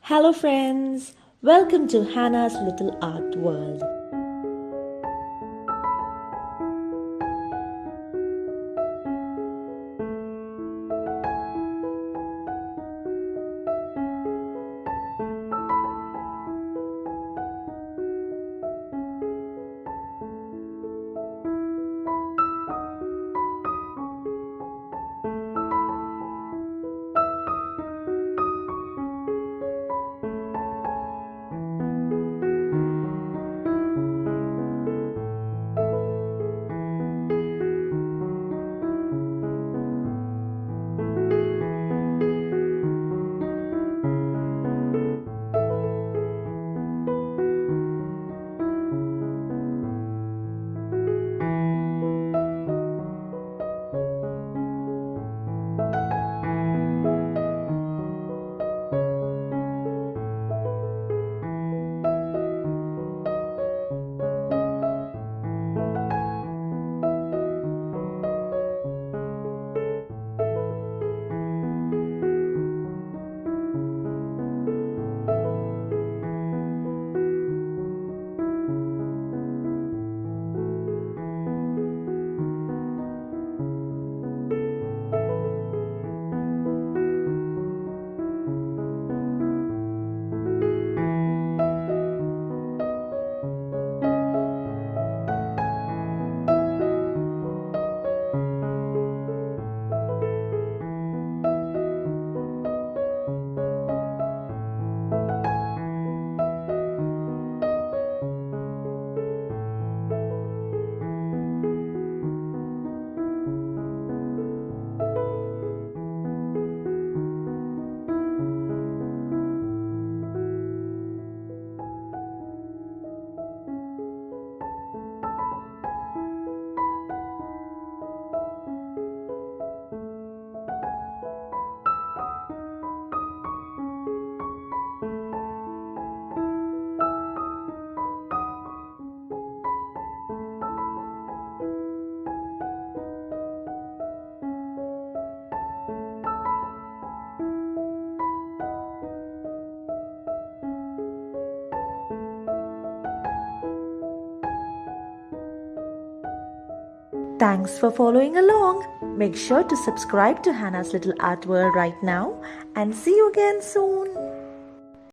Hello, friends! Welcome to Hannah's Little Art World. Thanks for following along. Make sure to subscribe to Hannah's Little Art World right now and see you again soon.